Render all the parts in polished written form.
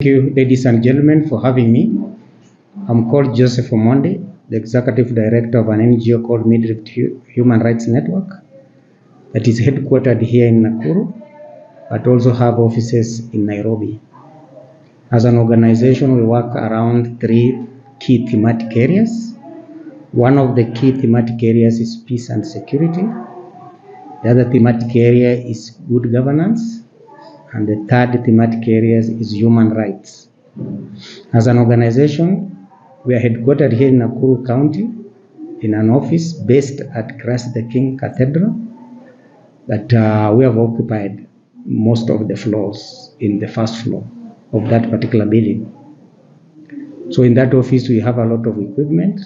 Thank you, ladies and gentlemen, for having me. I'm called Joseph Omonde, the Executive Director of an NGO called Midrift Human Rights Network that is headquartered here in Nakuru, but also have offices in Nairobi. As an organization, we work around 3 key thematic areas. One of the key thematic areas is peace and security. The other thematic area is good governance. And the third thematic area is human rights. As an organization, we are headquartered here in Nakuru County in an office based at Christ the King Cathedral that we have occupied most of the floors in the first floor of that particular building. So in that office, we have a lot of equipment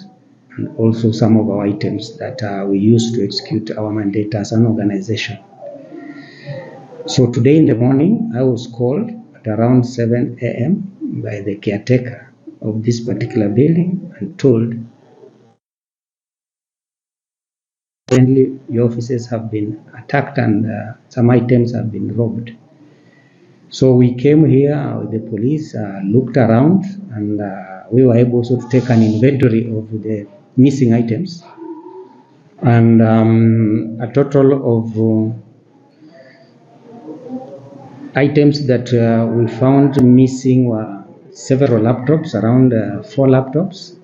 and also some of our items that we use to execute our mandate as an organization. So today in the morning, I was called at around 7 a.m. by the caretaker of this particular building and told, apparently your offices have been attacked and some items have been robbed. So we came here with the police, looked around, and we were able to take an inventory of the missing items. And a total of items that we found missing were several laptops, around 4 laptops.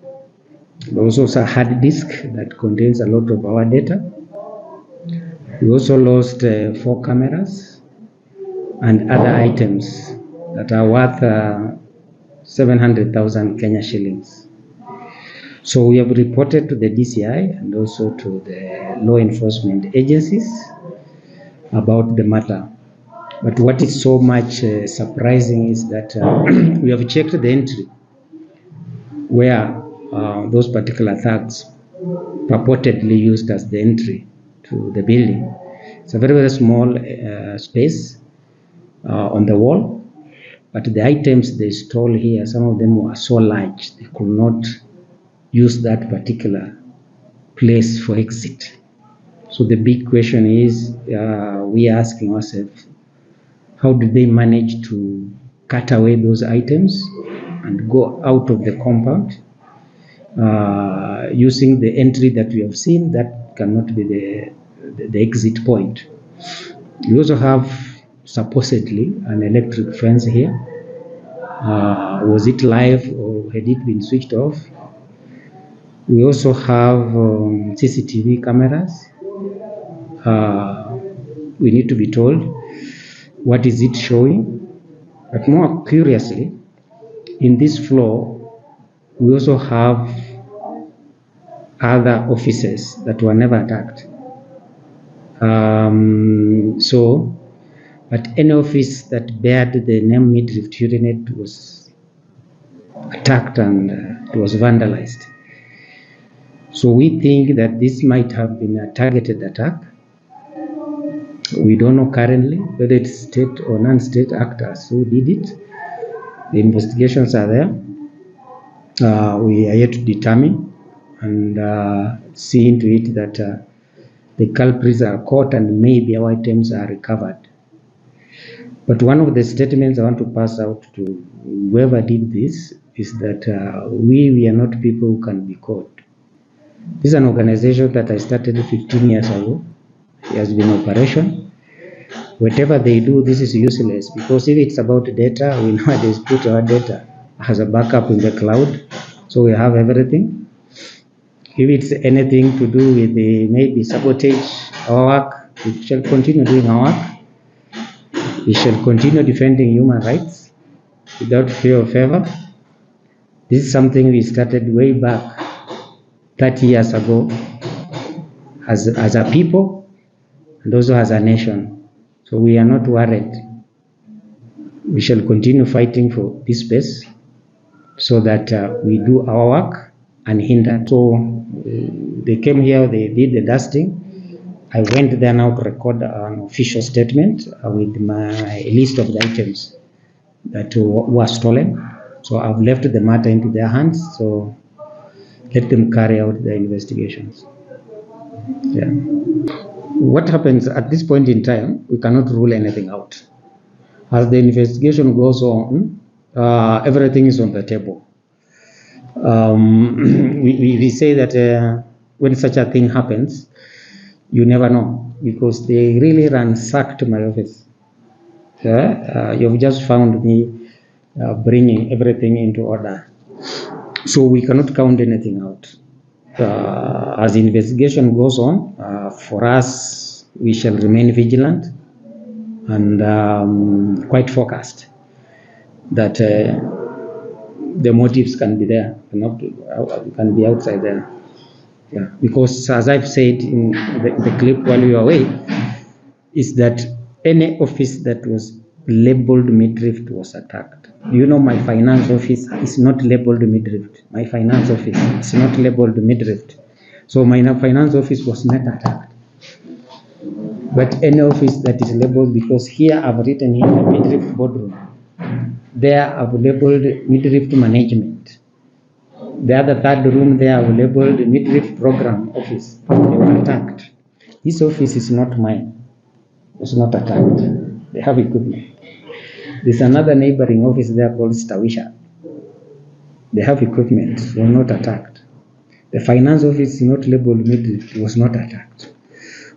There was also a hard disk that contains a lot of our data. We also lost 4 cameras and other items that are worth 700,000 Kenya shillings. So we have reported to the DCI and also to the law enforcement agencies about the matter. But what is so much surprising is that we have checked the entry where those particular thugs purportedly used as the entry to the building. It's a very, very small space on the wall, but the items they stole here, some of them were so large, they could not use that particular place for exit. So the big question is, we are asking ourselves, how did they manage to cut away those items and go out of the compound using the entry that we have seen? That cannot be the exit point. We also have supposedly an electric fence here. Was it live or had it been switched off? We also have CCTV cameras. We need to be told what is it showing. But more curiously, in this floor, we also have other offices that were never attacked. But any office that bared the name Midrift Hurinet was attacked and it was vandalized. So we think that this might have been a targeted attack. We don't know currently whether it's state or non-state actors who did it. The investigations are there. We are yet to determine and see into it that the culprits are caught and maybe our items are recovered. But one of the statements I want to pass out to whoever did this is that we are not people who can be caught. This is an organization that I started 15 years ago. It has been in operation. Whatever they do, this is useless, because if it's about data, we nowadays put our data as a backup in the cloud, so we have everything. If it's anything to do with the maybe sabotage our work, we shall continue doing our work. We shall continue defending human rights without fear or favor. This is something we started way back 30 years ago as a people and also as a nation. So we are not worried. We shall continue fighting for this space so that we do our work unhindered. So they came here, they did the dusting. I went there now to record an official statement with my list of the items that were stolen. So I've left the matter into their hands, so let them carry out their investigations. Yeah. What happens at this point in time, we cannot rule anything out. As the investigation goes on, everything is on the table. We say that when such a thing happens, you never know, because they really ransacked my office. You've just found me bringing everything into order. So we cannot count anything out. As the investigation goes on, for us, we shall remain vigilant and quite focused that the motives can be there, can be outside there. Yeah, because as I've said in the clip while we were away, is that any office that was labeled Midrift was attacked. You know, my finance office is not labeled Midrift. My finance office is not labeled Midrift. So my finance office was not attacked. But any office that is labeled, because here I've written here Midrift boardroom, there I've labeled Midrift management. The other third room there I've labeled Midrift program office. They were attacked. This office is not mine. Was not attacked. They have equipment. There's another neighboring office there called Stawisha. They have equipment. They were not attacked. The finance office is not labeled Midrift. It was not attacked.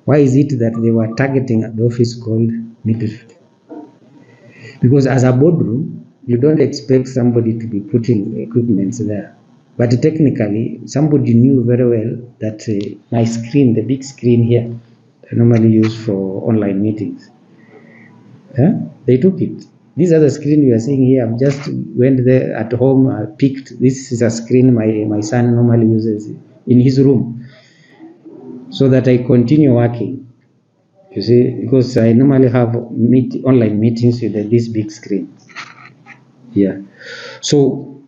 Why is it that they were targeting the office called Midrift? Because as a boardroom, you don't expect somebody to be putting equipment there. But technically, somebody knew very well that my screen, the big screen here, I normally use for online meetings, they took it. This other screen you are seeing here, I just went there at home, I picked. This is a screen my son normally uses in his room, so that I continue working. You see, because I normally have online meetings with this big screen. Yeah. So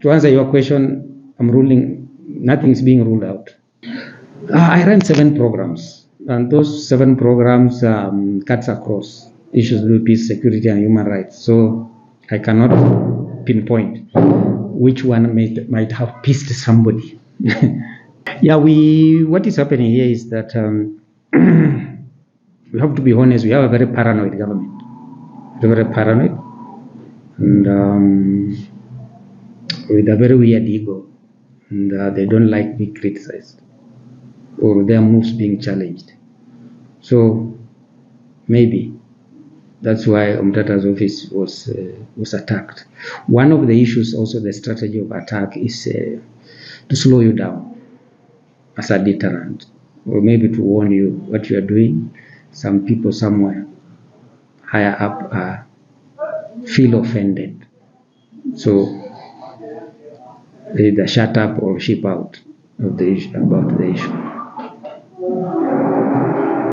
to answer your question, I'm ruling, nothing's being ruled out. I ran 7 programs, and those 7 programs cuts across issues with peace, security, and human rights. So I cannot pinpoint which one might have pissed somebody. Yeah, what is happening here is that we have to be honest. We have a very paranoid government, very paranoid, and with a very weird ego, and they don't like being criticized or their moves being challenged. So maybe that's why Omtata's office was attacked. One of the issues, also the strategy of attack, is to slow you down as a deterrent, or maybe to warn you what you are doing. Some people somewhere higher up feel offended, so they either shut up or ship out of the issue, about the issue.